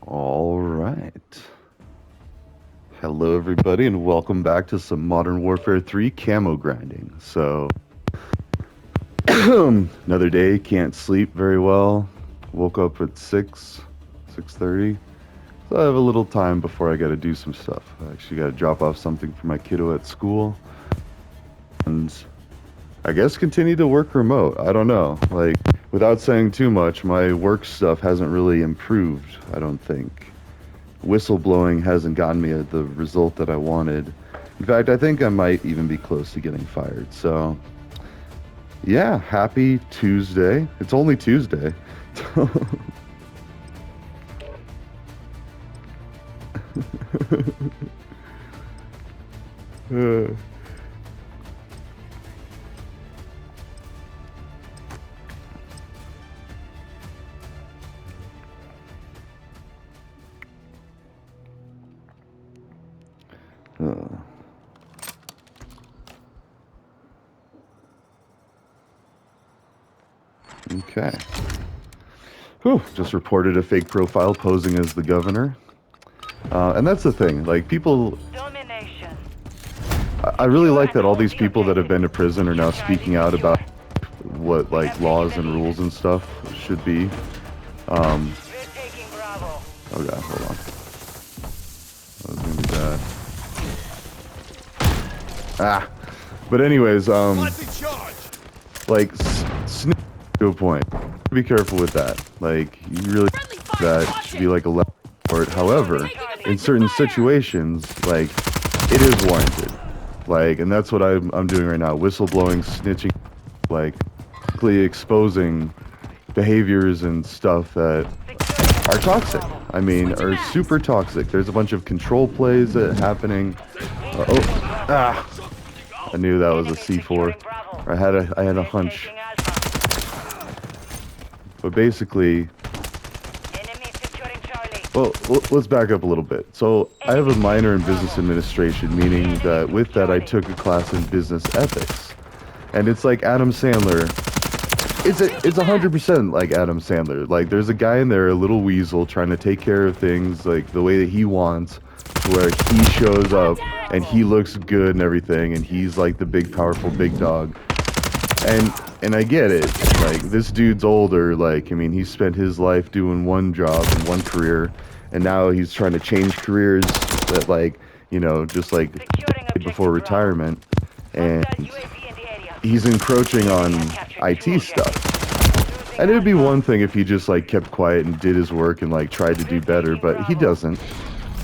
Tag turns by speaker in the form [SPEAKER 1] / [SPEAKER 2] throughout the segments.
[SPEAKER 1] All right. Hello, everybody, and welcome back to some Modern Warfare 3 camo grinding. So, another day, can't sleep very well. Woke up at 6:30. So I have a little time before I got to do some stuff. I actually got to drop off something for my kiddo at school. And I guess continue to work remote. I don't know. Like, without saying too much, my work stuff hasn't really improved, I don't think. Whistleblowing hasn't gotten me the result that I wanted. In fact, I think I might even be close to getting fired. So, yeah, happy Tuesday. It's only Tuesday. Uh, uh. Okay. Whew, just reported a fake profile posing as the governor. And that's the thing. Like, people. I really like that all these people that have been to prison are now speaking out about what, like, laws and rules and stuff should be. Okay, hold on. That was gonna be bad. Ah. But anyways, like, snitch to a point. Be careful with that. Like, you really that should be like a level for it. However, in certain situations, like, it is warranted. Like, and that's what I'm doing right now. Whistleblowing, snitching, like, clearly exposing behaviors and stuff that are toxic. I mean, are super toxic. There's a bunch of control plays that happening. I knew that was a C4. I had a hunch. But basically, well, let's back up a little bit. So I have a minor in business administration, meaning that with that I took a class in business ethics. And it's like Adam Sandler. It's 100% like Adam Sandler. Like, there's a guy in there, a little weasel, trying to take care of things like the way that he wants, where he shows up and he looks good and everything, and he's like the big, powerful, big dog. And I get it. Like, this dude's older. Like, I mean, he spent his life doing one job and one career, and now he's trying to change careers that, like, you know, just like before retirement, and he's encroaching on IT stuff. And it would be one thing if he just, like, kept quiet and did his work and, like, tried to do better, but he doesn't.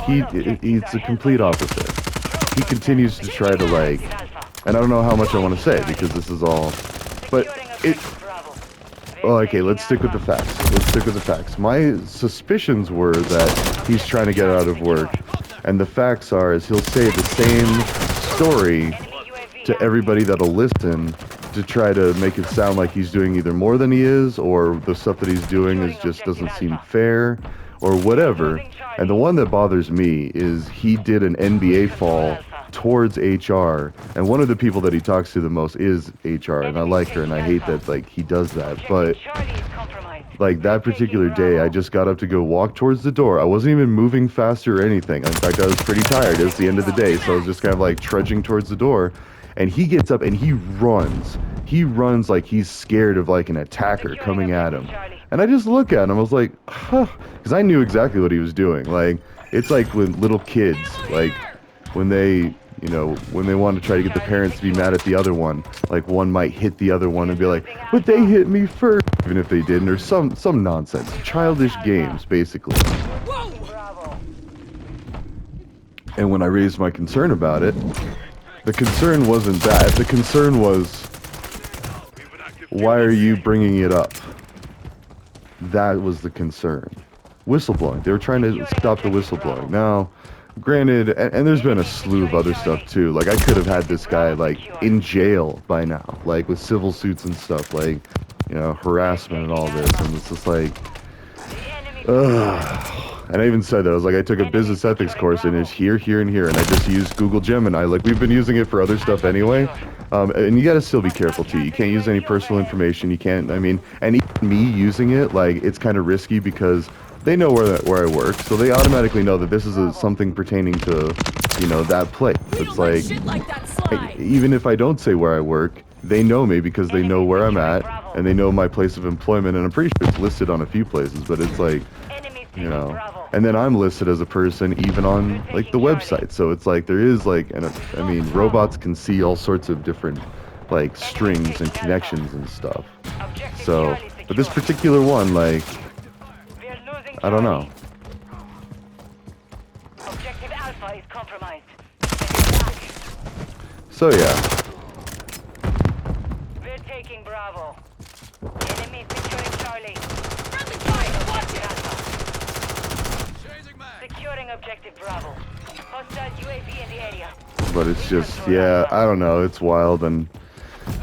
[SPEAKER 1] He's the complete opposite. He continues to try to, like, and I don't know how much I want to say because this is all, but well, okay, let's stick with the facts. My suspicions were that he's trying to get out of work, and the facts are is he'll say the same story to everybody that'll listen to try to make it sound like he's doing either more than he is, or the stuff that he's doing is just doesn't seem fair, or whatever. And the one that bothers me is he did an NBA fall towards HR, and one of the people that he talks to the most is HR, and I like her, and I hate that, like, he does that. But like, that particular day, I just got up to go walk towards the door. I wasn't even moving faster or anything. In fact, I was pretty tired. It was the end of the day, so I was just kind of like trudging towards the door, and he gets up and he runs like he's scared of, like, an attacker coming at him. And I just look at him, I was like, huh, because I knew exactly what he was doing. Like, it's like with little kids, like, when they, you know, when they want to try to get the parents to be mad at the other one, like, one might hit the other one and be like, but they hit me first, even if they didn't, or some nonsense. Childish games, basically. And when I raised my concern about it, the concern wasn't that. The concern was, why are you bringing it up? That was the concern. Whistleblowing. They were trying to stop the whistleblowing. Now, granted, and there's been a slew of other stuff too. Like, I could have had this guy, like, in jail by now, like, with civil suits and stuff, like, you know, harassment and all this. And it's just like, Ugh. And I even said that. I was like, I took a business ethics course and it's here, here, and here. And I just used Google Gemini. Like, we've been using it for other stuff anyway. And you gotta still be careful, too. You can't use any personal information. You can't, I mean, and even me using it, like, it's kind of risky because they know where I work. So they automatically know that this is something pertaining to, you know, that place. It's like, even if I don't say where I work, they know me because they know where I'm at. And they know my place of employment. And I'm pretty sure it's listed on a few places. But it's like, you know, and then I'm listed as a person even on like the website. So it's like there is like, and I mean, robots can see all sorts of different like strings and connections and stuff. So, but this particular one, like, I don't know.
[SPEAKER 2] Objective Alpha is compromised.
[SPEAKER 1] So yeah.
[SPEAKER 2] We're taking Bravo. Enemy securing Charlie. Friendly fire! Watch it! Alpha. Securing objective Bravo. Hostile UAV in the area.
[SPEAKER 1] But it's just, yeah, I don't know. It's wild, and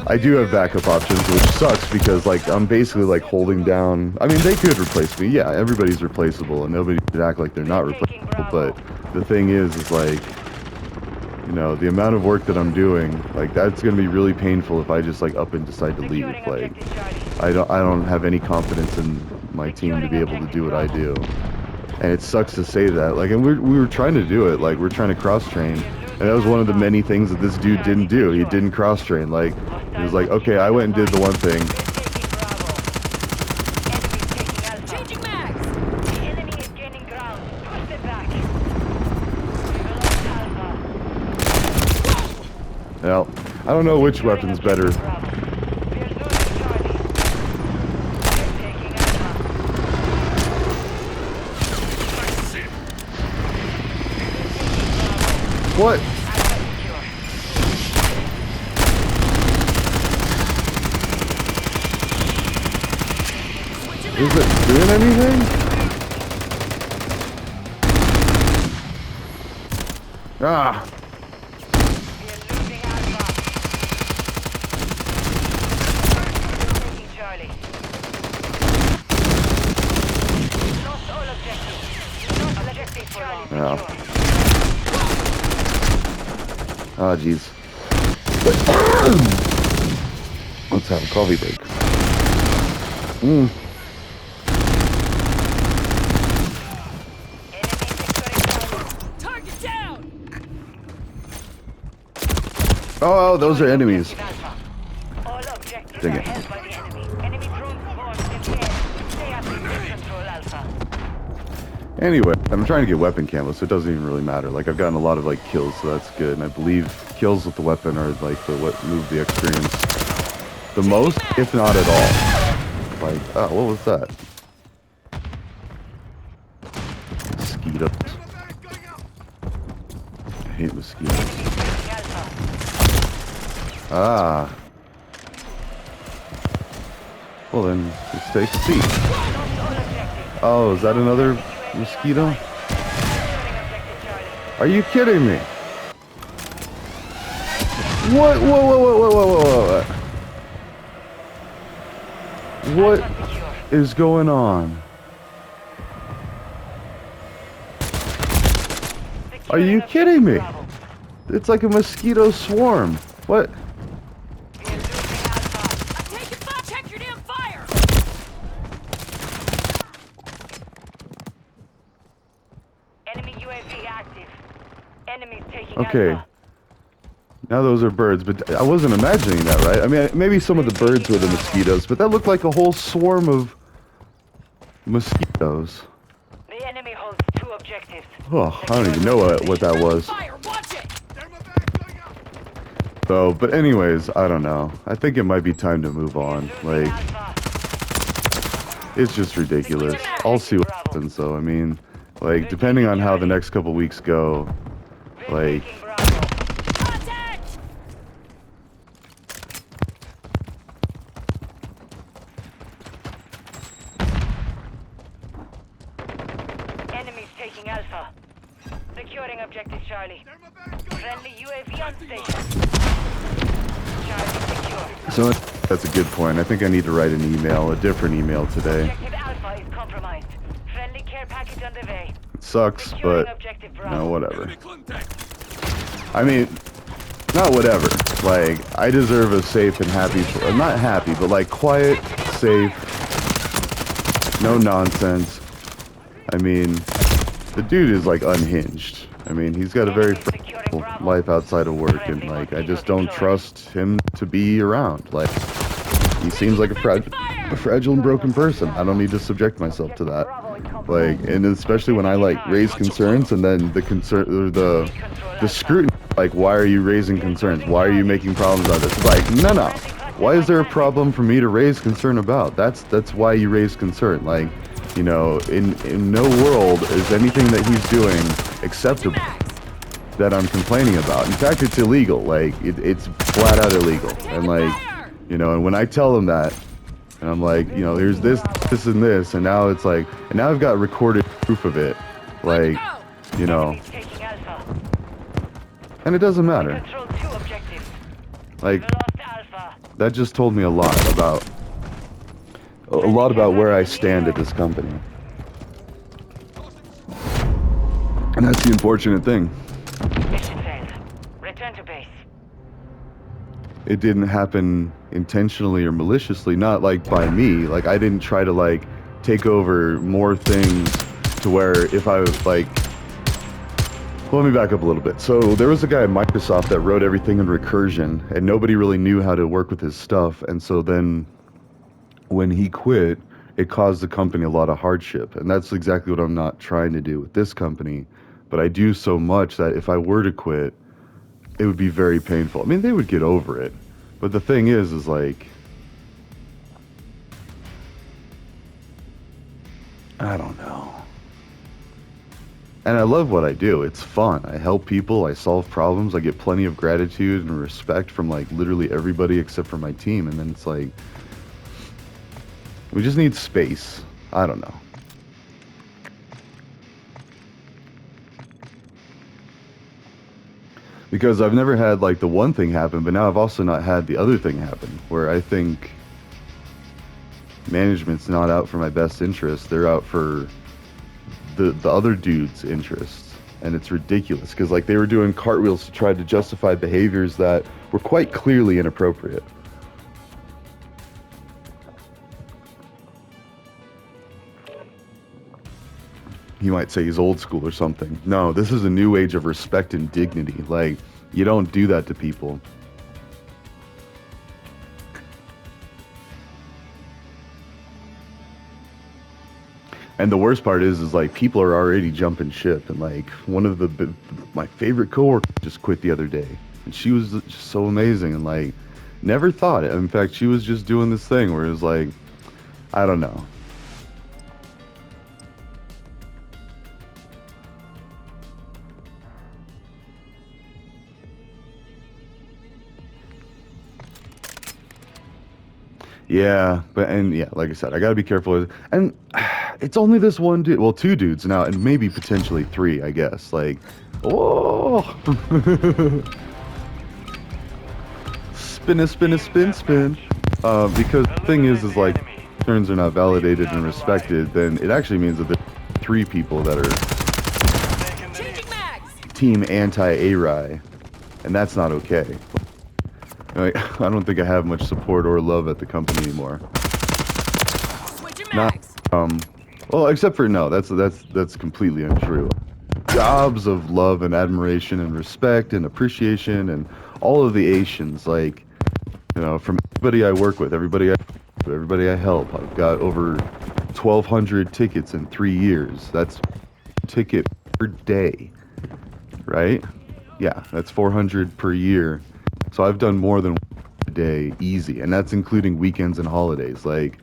[SPEAKER 1] I do have backup options, which sucks because like I'm basically like holding down. I mean, they could replace me. Yeah, everybody's replaceable, and nobody should act like they're not replaceable. But the thing is like, you know, the amount of work that I'm doing, like that's gonna be really painful if I just like up and decide to leave. Like, I don't have any confidence in my team to be able to do what I do. And it sucks to say that. Like, and we were trying to do it. Like, we're trying to cross-train. And that was one of the many things that this dude didn't do. He didn't cross-train. Like, he was like, okay, I went and did the one thing.
[SPEAKER 2] Changing mags. The enemy is gaining ground. Push it back.
[SPEAKER 1] Well, I don't know which weapon's better. What? Is it doing anything? Ah. Yeah. Ah, jeez. Let's have a coffee break.
[SPEAKER 2] Target down.
[SPEAKER 1] Oh, those are enemies.
[SPEAKER 2] All objectives
[SPEAKER 1] Dang
[SPEAKER 2] are
[SPEAKER 1] it.
[SPEAKER 2] held by the enemy. Enemy drones spawned in the air. Stay at control Alpha.
[SPEAKER 1] Anyway, I'm trying to get weapon camo, so it doesn't even really matter. Like, I've gotten a lot of like kills, so that's good. And I believe kills with the weapon are like what move the experience the most, if not at all. Like, oh, what was that? Mosquitoes. I hate mosquitoes. Ah. Well then, let's take a seat. Oh, is that another mosquito? Are you kidding me? What? Whoa, whoa, whoa, whoa, whoa, whoa, whoa. What is going on? Are you kidding me? It's like a mosquito swarm. What?
[SPEAKER 2] Check your damn fire. Enemy UAV active. Enemies taking
[SPEAKER 1] Okay.
[SPEAKER 2] Alpha.
[SPEAKER 1] Now those are birds, but I wasn't imagining that, right? I mean, maybe some of the birds were the mosquitoes, but that looked like a whole swarm of mosquitoes.
[SPEAKER 2] The enemy holds 2 objectives.
[SPEAKER 1] Oh, I don't even know what that was.
[SPEAKER 2] Fire, watch it.
[SPEAKER 1] So, but anyways, I don't know. I think it might be time to move on. Like, it's just ridiculous. I'll see what happens, though. I mean, like, depending on how the next couple weeks go, like,
[SPEAKER 2] Contact. Enemies taking Alpha. Securing objective Charlie. Friendly UAV on station. Charlie secure.
[SPEAKER 1] so that's a good point. I think I need to write an email, a different email today.
[SPEAKER 2] Objective Alpha is compromised. Friendly care package on the way.
[SPEAKER 1] It sucks,
[SPEAKER 2] Securing
[SPEAKER 1] but
[SPEAKER 2] objective
[SPEAKER 1] no,
[SPEAKER 2] Bravo.
[SPEAKER 1] whatever. I mean, not whatever. Like, I deserve a safe and happy, not happy, but like quiet, safe, no nonsense. I mean, the dude is like unhinged. I mean, he's got a very fragile life outside of work, and like, I just don't trust him to be around. Like, he seems like a fragile and broken person. I don't need to subject myself to that. Like, and especially when I like raise concerns, and then the concern, or the scrutiny. Like, why are you raising concerns? Why are you making problems about this? It's like, no. Why is there a problem for me to raise concern about? That's why you raise concern. Like, you know, in no world is anything that he's doing acceptable that I'm complaining about. In fact, it's illegal. Like, it's flat out illegal. And like, you know, and when I tell him that, and I'm like, you know, there's this, and this, and now it's like, and now I've got recorded proof of it. Like, you know.
[SPEAKER 2] Taking Alpha.
[SPEAKER 1] And it doesn't matter.
[SPEAKER 2] Control 2 objectives.
[SPEAKER 1] Like,
[SPEAKER 2] Lost Alpha.
[SPEAKER 1] that just told me a lot about where I stand at this company. And that's the unfortunate thing.
[SPEAKER 2] Mission failed. Return to base.
[SPEAKER 1] It didn't happen intentionally or maliciously, not like by me. Like, I didn't try to like take over more things to where if I was like, well, let me back up a little bit. So there was a guy at Microsoft that wrote everything in recursion, and nobody really knew how to work with his stuff. And so then when he quit, it caused the company a lot of hardship. And that's exactly what I'm not trying to do with this company. But I do so much that if I were to quit, it would be very painful. I mean, they would get over it. But the thing is like, I don't know. And I love what I do. It's fun. I help people. I solve problems. I get plenty of gratitude and respect from like literally everybody except for my team. And then it's like, we just need space. I don't know. Because I've never had like the one thing happen, but now I've also not had the other thing happen, where I think management's not out for my best interest. They're out for the other dude's interests. And it's ridiculous because like they were doing cartwheels to try to justify behaviors that were quite clearly inappropriate. You might say he's old school or something. No, this is a new age of respect and dignity. Like, you don't do that to people. And the worst part is like people are already jumping ship. And like one of my favorite coworkers just quit the other day, and she was just so amazing and like never thought it. In fact, she was just doing this thing where it was like, I don't know. Yeah, yeah, like I said, I gotta be careful. And it's only this one dude, well, two dudes now, and maybe potentially three, I guess. Like, oh, spin. Because the thing is like, concerns are not validated and respected, then it actually means that there's three people that are team anti-A-Rye, and that's not okay. Like, I don't think I have much support or love at the company anymore. Not, well, except for no, that's completely untrue. Jobs of love and admiration and respect and appreciation and all of the Asians, like, you know, from everybody I work with, everybody I help. I've got over 1,200 tickets in 3 years. That's a ticket per day, right? Yeah, that's 400 per year. So I've done more than a day easy, and that's including weekends and holidays. Like,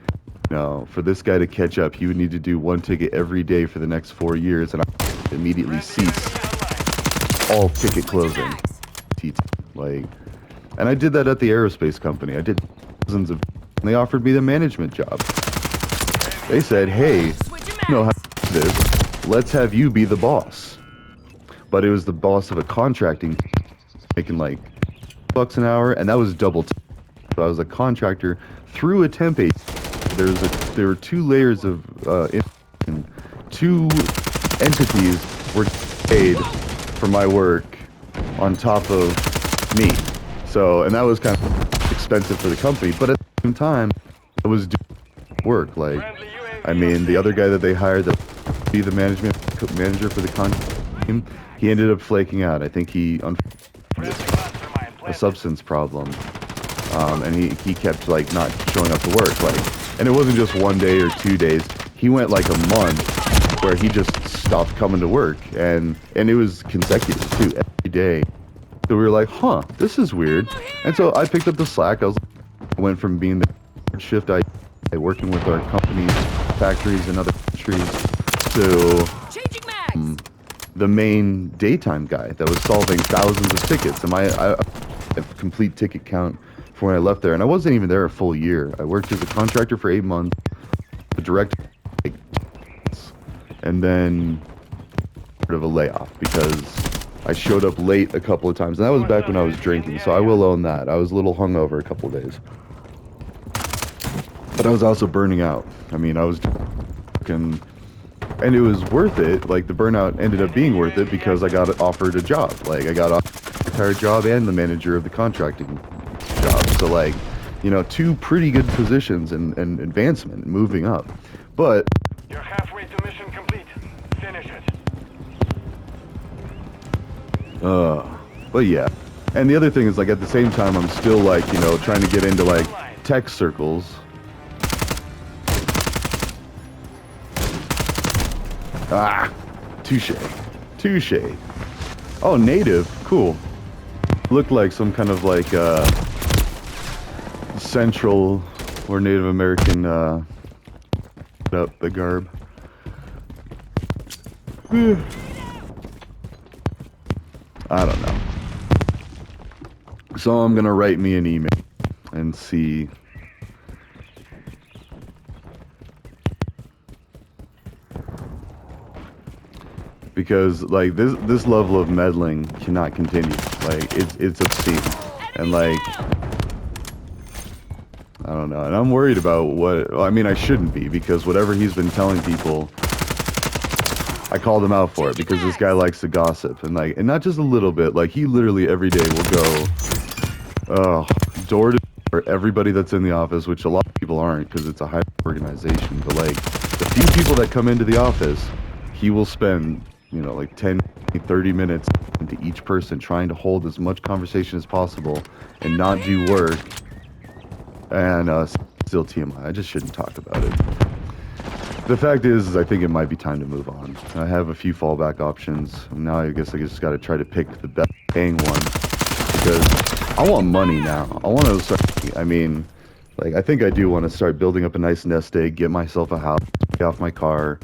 [SPEAKER 1] you know, for this guy to catch up, he would need to do one ticket every day for the next 4 years, and I immediately cease all ticket closing. Like, and I did that at the aerospace company. I did dozens of, and they offered me the management job. They said, hey, you know how to do this, let's have you be the boss. But it was the boss of a contracting, making like $bucks an hour, and that was double. So I was a contractor through a temp agency. There were 2 layers of two entities were paid for my work on top of me. So, and that was kind of expensive for the company, but at the same time, I was doing work. Like, I mean, the other guy that they hired to be the management manager for the contract team, he ended up flaking out. I think he a substance problem, and he kept like not showing up to work. Like, and it wasn't just 1 day or 2 days. He went like a month where he just stopped coming to work, and it was consecutive too, every day. So we were like, huh, this is weird. And so I picked up the slack. I went from being the shift I working with our companies, factories, and other countries to the main daytime guy that was solving thousands of tickets. And I have a complete ticket count for when I left there, and I wasn't even there a full year. I worked as a contractor for 8 months, a director, and then sort of a layoff because I showed up late a couple of times, and that was back when I was drinking, so I will own that. I was a little hungover a couple of days. But I was also burning out. I mean, I was and it was worth it. Like, the burnout ended up being worth it because I got offered a job. Like, I got offered the entire job and the manager of the contracting job. So, like, you know, two pretty good positions and advancement, moving up. But
[SPEAKER 3] You're halfway to mission complete. Finish it.
[SPEAKER 1] But yeah. And the other thing is, like, at the same time, I'm still, like, you know, trying to get into, like, tech circles. Ah, touche. Touche. Oh, native. Cool. Looked like some kind of, like, Central or Native American, up the garb. I don't know. So I'm gonna write me an email and see. Because, like, this level of meddling cannot continue. Like, it's obscene. And, like, I don't know. And I'm worried about what, well, I mean, I shouldn't be, because whatever he's been telling people, I called him out for it, because this guy likes to gossip. And, like, and not just a little bit, like, he literally every day will go, door to door, everybody that's in the office, which a lot of people aren't, because it's a high organization. But, like, the few people that come into the office, he will spend, you know, like 10, 30 minutes into each person, trying to hold as much conversation as possible and not do work. And still TMI, I just shouldn't talk about it. The fact is I think it might be time to move on. I have a few fallback options. Now I guess I just got to try to pick the best paying one, because I want money now. I want to start, I mean, like, I think I do want to start building up a nice nest egg, get myself a house, pay off my car,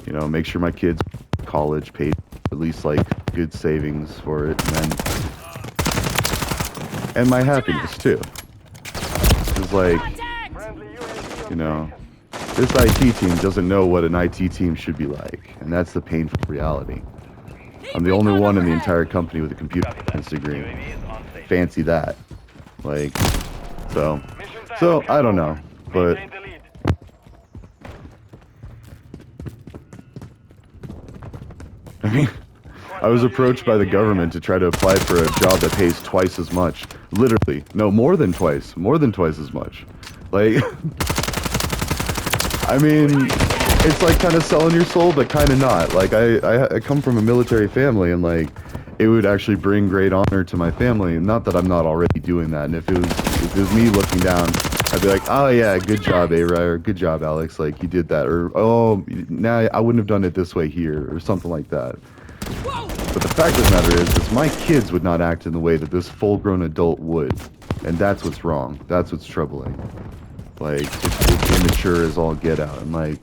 [SPEAKER 1] you know, make sure my kids college, paid at least, like, good savings for it, and my happiness too. It's like, you know, this IT team doesn't know what an IT team should be like, and that's the painful reality. I'm the only one in the entire company with a computer science degree. Fancy that. Like, so I don't know, but I mean, I was approached by the government to try to apply for a job that pays twice as much. Literally. No, more than twice as much. Like, I mean, it's like kind of selling your soul, but kind of not. Like, I come from a military family, and, like, it would actually bring great honor to my family. Not that I'm not already doing that. And if it was me looking down, I'd be like, oh yeah, good job, A-Rye, or good job, Alex, like, you did that. Or, oh, nah, I wouldn't have done it this way here, or something like that. But the fact of the matter is my kids would not act in the way that this full-grown adult would. And that's what's wrong. That's what's troubling. Like, it's immature as all get out. And, like,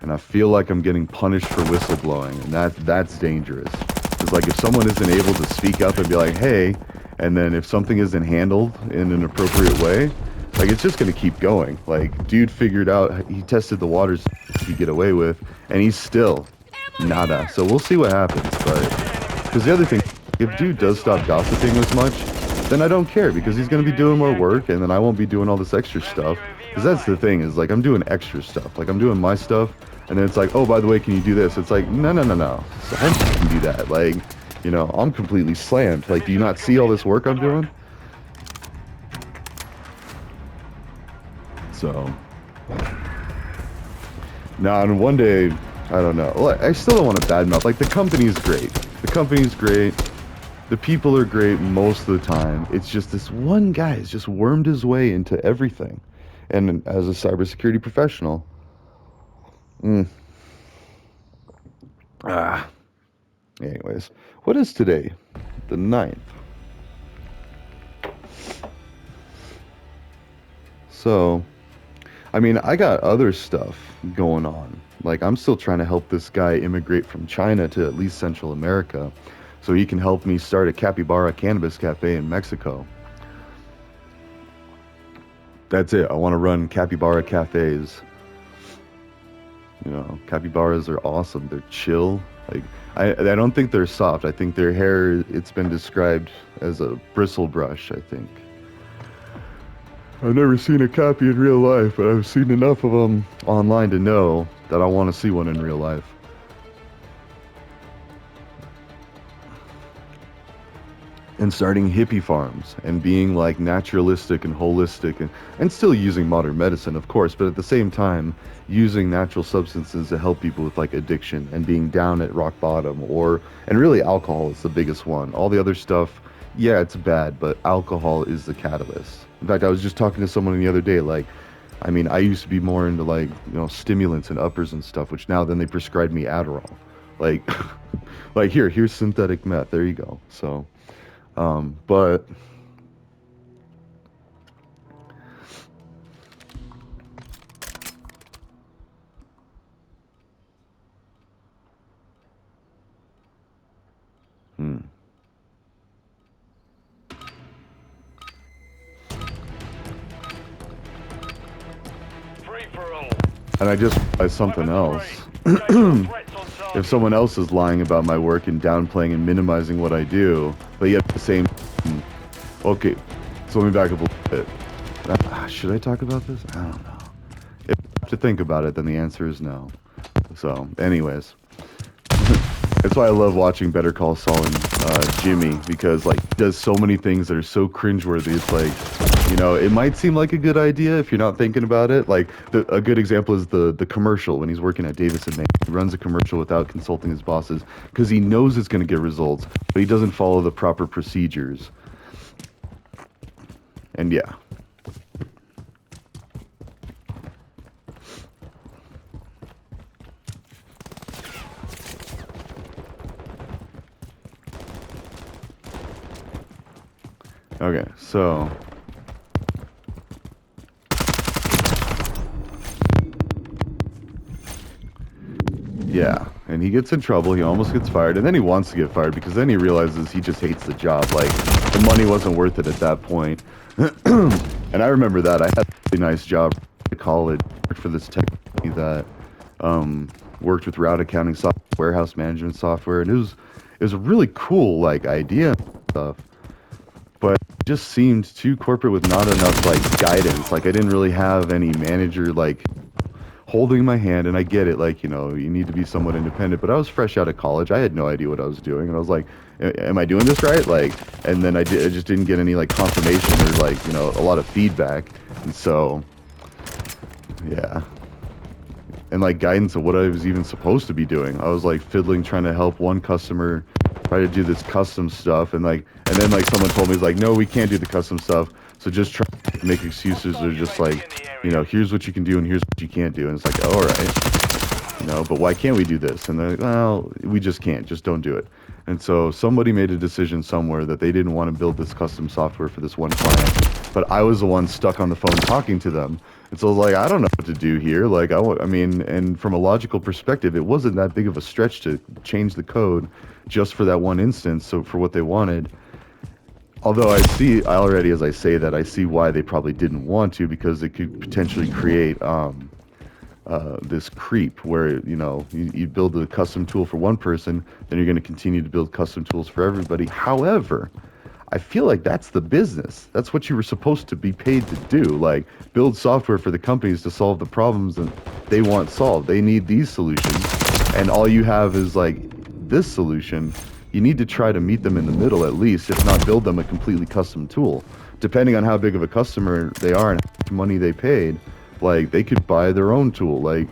[SPEAKER 1] and I feel like I'm getting punished for whistleblowing, and that's dangerous. Because, like, if someone isn't able to speak up and be like, hey, and then if something isn't handled in an appropriate way, like, it's just gonna keep going. Like, dude figured out, he tested the waters he could get away with, and he's still nada. So we'll see what happens. But because the other thing, if dude does stop gossiping as much, then I don't care, because he's gonna be doing more work, and then I won't be doing all this extra stuff. Because that's the thing is like I'm doing extra stuff. Like I'm doing my stuff, and then it's like, oh, by the way, can you do this? It's like, no, no, no, no. So I can do that. Like, you know, I'm completely slammed. Like, do you not see all this work I'm doing? So now, and one day, I don't know. Well, I still don't want to badmouth. Like the company's great. The company's great. The people are great most of the time. It's just this one guy has just wormed his way into everything. And as a cybersecurity professional, anyways, what is today? The 9th. So, I mean, I got other stuff going on. Like, I'm still trying to help this guy immigrate from China to at least Central America so he can help me start a capybara cannabis cafe in Mexico. That's it. I want to run capybara cafes. You know, capybaras are awesome. They're chill. Like, I don't think they're soft. I think their hair, it's been described as a bristle brush, I think. I've never seen a cappy in real life, but I've seen enough of them online to know that I want to see one in real life. And starting hippie farms and being like naturalistic and holistic and still using modern medicine, of course, but at the same time using natural substances to help people with like addiction and being down at rock bottom, and really alcohol is the biggest one. All the other stuff, yeah, it's bad, but alcohol is the catalyst. In fact, I was just talking to someone the other day, like, I mean, I used to be more into like, you know, stimulants and uppers and stuff, which now then they prescribed me Adderall. Like, like here's synthetic meth. There you go. So, but
[SPEAKER 3] Free for all.
[SPEAKER 1] and I just realized something else. If someone else is lying about my work and downplaying and minimizing what I do, but yet at the same okay, so let me back up a little bit. Should I talk about this? I don't know. If I have to think about it, then the answer is no. So, anyways. That's why I love watching Better Call Saul and Jimmy, because like he does so many things that are so cringeworthy. It's like, you know, it might seem like a good idea if you're not thinking about it. Like a good example is the commercial when he's working at Davis and May. He runs a commercial without consulting his bosses because he knows it's going to get results, but he doesn't follow the proper procedures. And yeah. Okay, so yeah, and he gets in trouble, he almost gets fired, and then he wants to get fired because then he realizes he just hates the job. Like, the money wasn't worth it at that point. And I remember that. I had a really nice job at college, worked for this tech company that worked with route accounting software, warehouse management software, and it was a really cool, like, idea and stuff. But it just seemed too corporate with not enough like guidance. Like I didn't really have any manager like holding my hand, and I get it, like, you know, you need to be somewhat independent, but I was fresh out of college. I had no idea what I was doing, and I was like, am I doing this right? Like, and then I just didn't get any like confirmation or like, you know, a lot of feedback. And so yeah, and like guidance of what I was even supposed to be doing. I was like fiddling trying to help one customer try to do this custom stuff, and then like someone told me, like, no, we can't do the custom stuff, so just try to make excuses. They're just like, you know, here's what you can do and here's what you can't do, and it's like, oh, all right, you know, but why can't we do this? And they're like, well, we just can't, just don't do it. And so somebody made a decision somewhere that they didn't want to build this custom software for this one client, but I was the one stuck on the phone talking to them. And so I was like, I don't know what to do here. Like, I mean, and from a logical perspective, it wasn't that big of a stretch to change the code just for that one instance, so for what they wanted. Although I already, as I say that, I see why they probably didn't want to, because it could potentially create this creep where, you know, you build a custom tool for one person, then you're going to continue to build custom tools for everybody. However, I feel like that's the business. That's what you were supposed to be paid to do. Like, build software for the companies to solve the problems that they want solved. They need these solutions, and all you have is like this solution. You need to try to meet them in the middle at least, if not build them a completely custom tool. Depending on how big of a customer they are and how much money they paid, like they could buy their own tool. Like,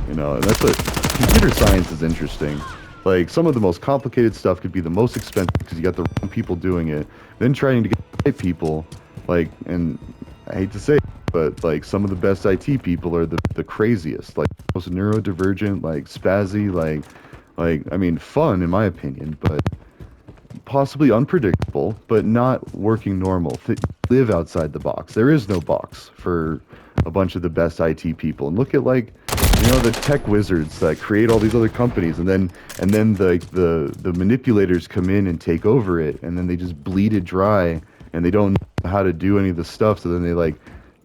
[SPEAKER 1] you know, and that's what computer science is interesting. Like, some of the most complicated stuff could be the most expensive because you got the wrong people doing it. Then trying to get the right people, like, and I hate to say it, but like some of the best IT people are the craziest, like most neurodivergent, like spazzy, like I mean, fun in my opinion, but possibly unpredictable, but not working normal. Live outside the box. There is no box for a bunch of the best IT people. And look at, like, you know, the tech wizards that create all these other companies, and then the manipulators come in and take over it, and then they just bleed it dry, and they don't know how to do any of the stuff. So then they like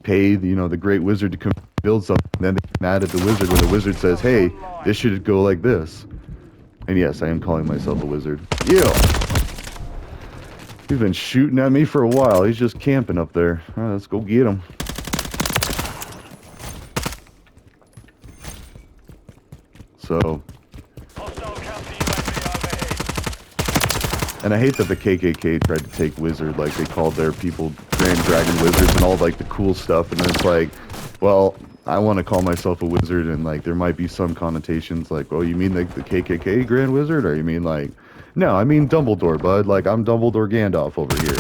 [SPEAKER 1] pay, you know, the great wizard to come build something. And then they get mad at the wizard when the wizard says, "Hey, this should go like this." And yes, I am calling myself a wizard. Ew. He's been shooting at me for a while. He's just camping up there. All right, let's go get him. So, and I hate that the KKK tried to take wizard, like they called their people Grand Dragon Wizards and all like the cool stuff, and then it's like, well, I want to call myself a wizard, and like there might be some connotations like, oh, you mean like the KKK Grand Wizard, or you mean like, no, I mean Dumbledore, bud. Like, I'm Dumbledore Gandalf over here.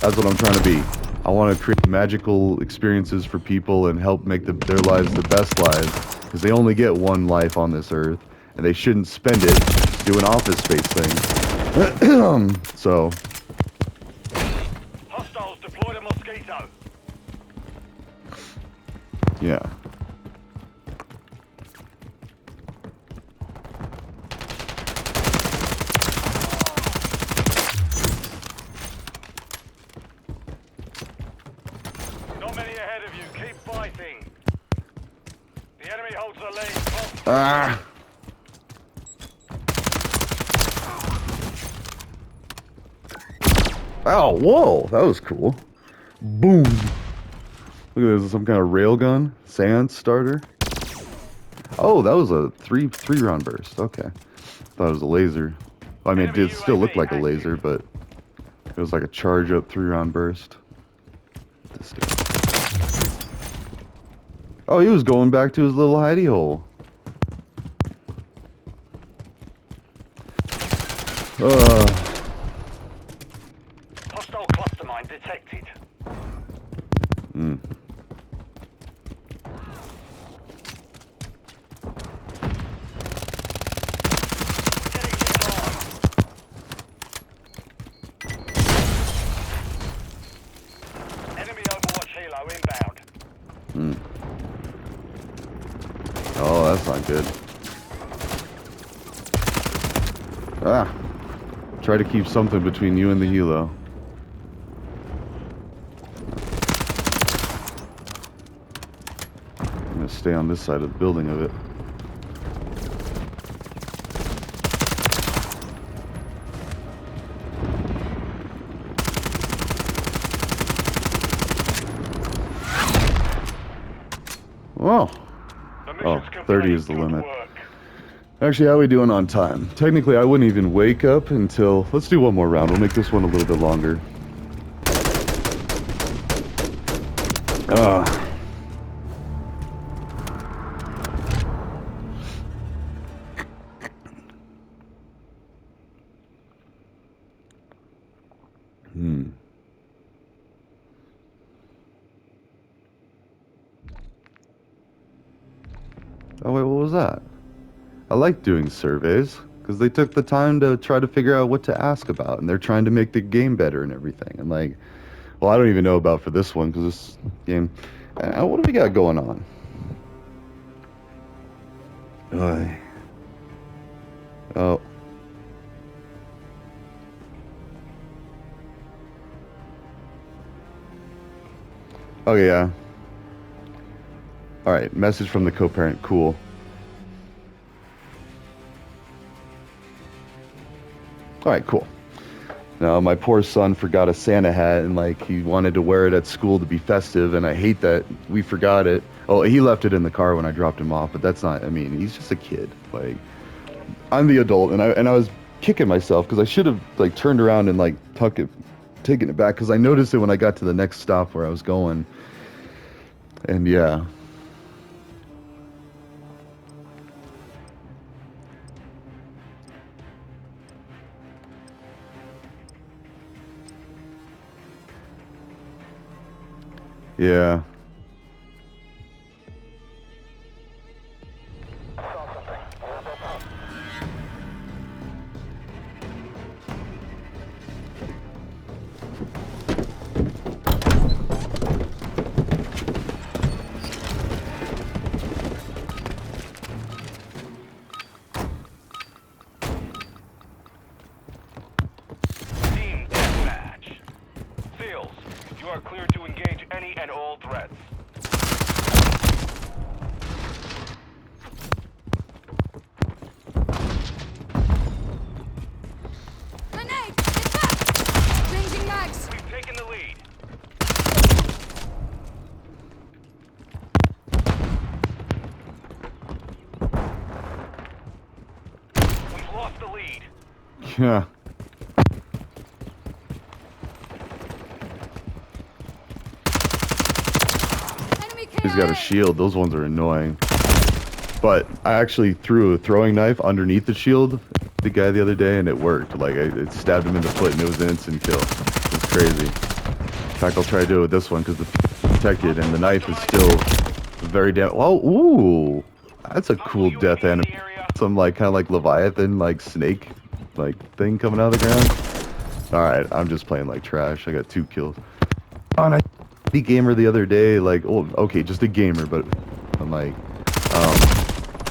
[SPEAKER 1] That's what I'm trying to be. I want to create magical experiences for people and help make their lives the best lives, because they only get one life on this earth, and they shouldn't spend it doing office space things. So.
[SPEAKER 3] Hostiles deployed a mosquito.
[SPEAKER 1] Yeah.
[SPEAKER 3] Not many ahead of you. Keep fighting. The enemy holds the lead.
[SPEAKER 1] Ah. Oh, whoa, that was cool. Boom. Look at this, some kind of railgun, sand starter. Oh, that was a three round burst. Okay, thought it was a laser. I mean, it did still look like a laser, but it was like a charge up 3-round burst. This guy. Oh, he was going back to his little hidey hole.
[SPEAKER 3] Hostile cluster mine detected.
[SPEAKER 1] Hmm.
[SPEAKER 3] Enemy Overwatch helo inbound.
[SPEAKER 1] Hmm. Oh, that's not good. Ah. Try to keep something between you and the helo. I'm gonna stay on this side of the building of it. Oh. Oh, 30 is the limit. Actually, how are we doing on time? Technically, I wouldn't even wake up until... Let's do one more round. We'll make this one a little bit longer. Oh, wait, what was that? I like doing surveys, because they took the time to try to figure out what to ask about, and they're trying to make the game better and everything. And like, well, I don't even know about for this one, because this game... what do we got going on? Oh. Oh, yeah. Alright, message from the co-parent. Cool. Alright, cool. No, my poor son forgot a Santa hat and like he wanted to wear it at school to be festive, and I hate that we forgot it. Oh, he left it in the car when I dropped him off, but that's not. I mean, he's just a kid. Like I'm the adult, and I was kicking myself because I should have like turned around and like taken it back because I noticed it when I got to the next stop where I was going, and yeah. Yeah.
[SPEAKER 3] Team deathmatch. Seals, you are clear to engage any and all threats.
[SPEAKER 4] Grenade! It's back! Changing mags!
[SPEAKER 3] We've taken the lead. We've lost the lead.
[SPEAKER 1] Yeah.
[SPEAKER 4] Enemy
[SPEAKER 1] He's got a
[SPEAKER 4] KIA!
[SPEAKER 1] shield. Those ones are annoying. But I actually threw a throwing knife underneath the shield, the guy the other day, and it worked. Like, it stabbed him in the foot, and it was an instant kill. It's crazy. In fact, I'll try to do it with this one, because the protected, and the knife is still very damn... Oh, ooh! That's a cool death animation. Some, like, kind of like Leviathan, like, snake, like, thing coming out of the ground. Alright, I'm just playing like trash. I got 2 kills. Oh, and I beat gamer the other day, like, oh, okay, just a gamer, but I'm like...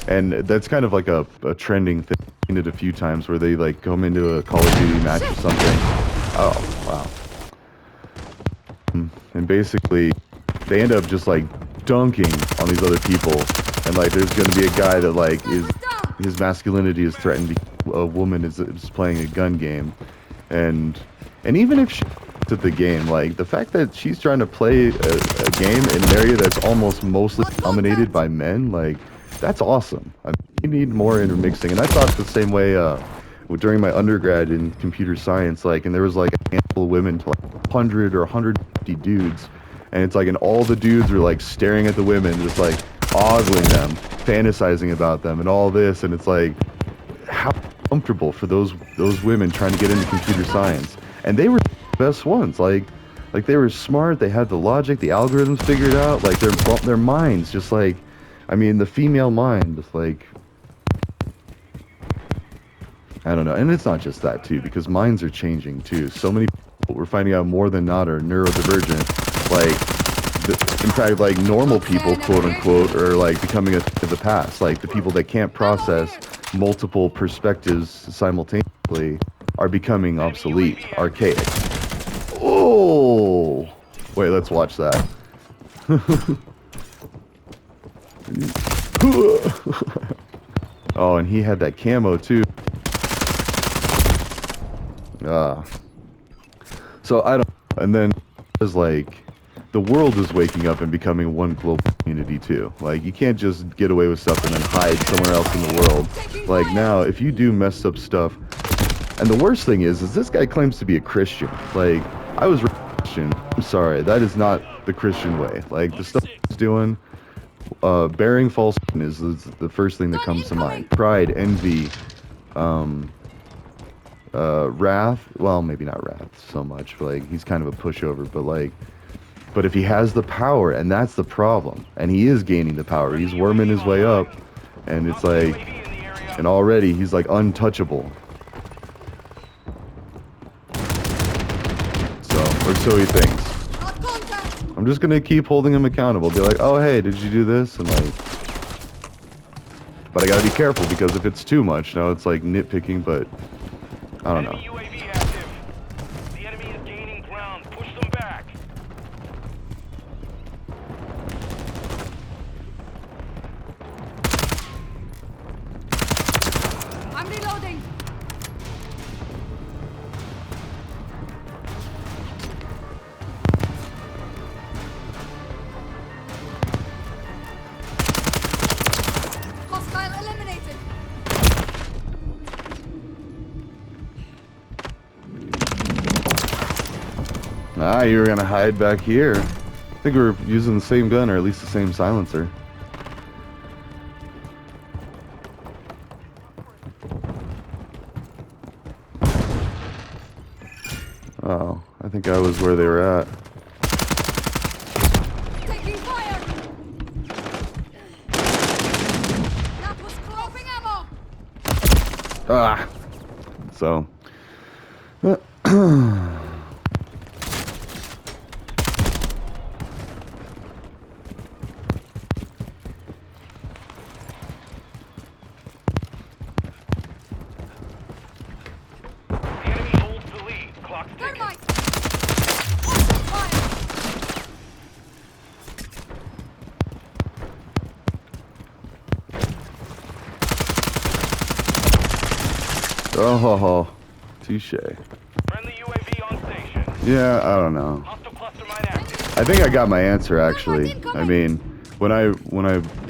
[SPEAKER 1] and that's kind of like a trending thing. I've seen it a few times where they like come into a Call of Duty match or something. Oh, wow. And basically, they end up just like dunking on these other people. And like, there's gonna be a guy that like his masculinity is threatened because a woman is playing a gun game. And even if she's at the game, like the fact that she's trying to play a game in an area that's almost mostly dominated by men, like, that's awesome. I mean, you need more intermixing, and I thought the same way during my undergrad in computer science. Like, and there was like a handful of women to like 100 or 150 dudes, and it's like, and all the dudes were like staring at the women, just like ogling them, fantasizing about them, and all this, and it's like, how comfortable for those women trying to get into computer science, and they were the best ones. Like they were smart, they had the logic, the algorithms figured out, like their minds just like. I mean, the female mind is like, I don't know. And it's not just that, too, because minds are changing, too. So many people, we're finding out more than not, are neurodivergent. Like, in fact, like, normal people, quote unquote, are like becoming a thing of the past. Like, the people that can't process multiple perspectives simultaneously are becoming obsolete, archaic. Oh! Wait, let's watch that. Oh, and he had that camo too. So I don't. And then it's like the world is waking up and becoming one global community too. Like, you can't just get away with stuff and then hide somewhere else in the world. Like, now, if you do messed up stuff, and the worst thing is this guy claims to be a Christian. Like, I was Christian. I'm sorry, that is not the Christian way. Like, the stuff he's doing. Bearing false witness is the first thing that comes to mind. Pride, envy, wrath. Well, maybe not wrath so much. But like, he's kind of a pushover. But like, but if he has the power, and that's the problem, and he is gaining the power, he's worming his way up, and it's like, and already he's like untouchable. So, or so he thinks. I'm just gonna keep holding him accountable. Be like, oh hey, did you do this? And like, but I gotta be careful, because if it's too much, now it's like nitpicking. But I don't know.
[SPEAKER 3] UAV active. The enemy is gaining ground. Push them back.
[SPEAKER 4] I'm reloading.
[SPEAKER 1] Ah, you were gonna hide back here. I think we were using the same gun, or at least the same silencer. Oh, I think I was where they were at.
[SPEAKER 4] Taking fire! That was dropping ammo!
[SPEAKER 1] Ah! So...
[SPEAKER 3] The enemy holds the lead. Clock's ticking.
[SPEAKER 4] Thermite! Awesome fire!
[SPEAKER 1] Oh, touche.
[SPEAKER 3] Friendly UAV on station.
[SPEAKER 1] Yeah, I don't know.
[SPEAKER 3] Hostile cluster mine active.
[SPEAKER 1] I think I got my answer actually. I mean, when I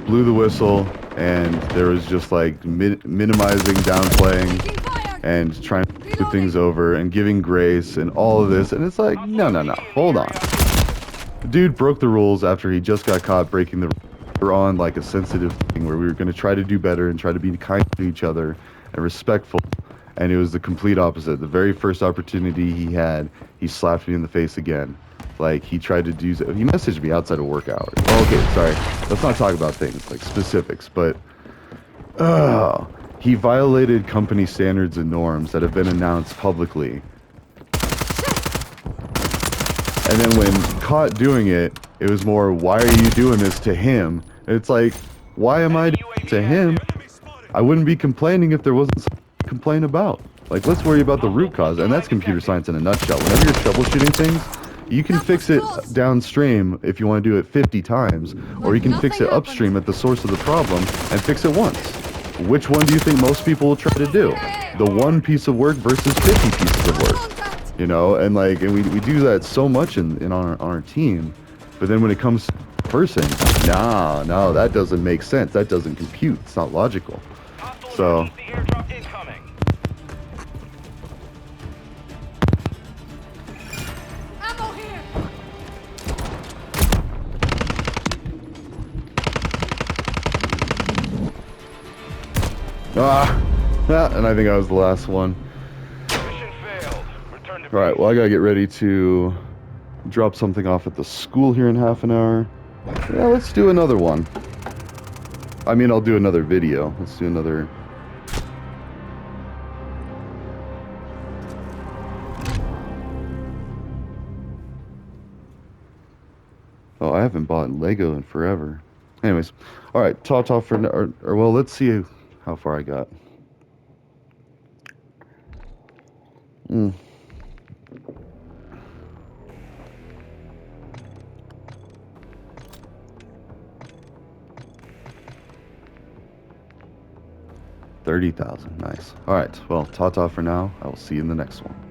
[SPEAKER 1] blew the whistle and there was just like minimizing, downplaying,
[SPEAKER 4] Taking fire!
[SPEAKER 1] and trying to put things over and giving grace and all of this, and it's like, no, hold on. The dude broke the rules after he just got caught breaking the. We're on like a sensitive thing where we were going to try to do better and try to be kind to each other and respectful. And it was the complete opposite. The very first opportunity he had, he slapped me in the face again. Like, he tried to do... He messaged me outside of work hours. Oh, okay, sorry. Let's not talk about things, like specifics, but... he violated company standards and norms that have been announced publicly. And then when caught doing it, it was more, why are you doing this to him? And it's like, why am I doing it to him? I wouldn't be complaining if there wasn't something to complain about. Like, let's worry about the root cause, and that's computer science in a nutshell. Whenever you're troubleshooting things, you can fix it downstream if you want to do it 50 times, or you can fix it upstream at the source of the problem and fix it once. Which one do you think most people will try to do? The one piece of work versus 50 pieces of work. You know, and like, and we do that so much on our team, but then when it comes to person, no, that doesn't make sense. That doesn't compute. It's not logical. So.
[SPEAKER 3] The airdrop incoming.
[SPEAKER 4] Ammo here!
[SPEAKER 1] And I think I was the last one.
[SPEAKER 3] Mission failed. Return to
[SPEAKER 1] All right, well, I gotta get ready to drop something off at the school here in half an hour. Yeah, let's do another one. I mean, I'll do another video. Let's do another... Oh, I haven't bought Lego in forever. Anyways, all right, ta-ta for... Or well, let's see how far I got. 30,000, nice. All right, well, ta-ta for now. I will see you in the next one.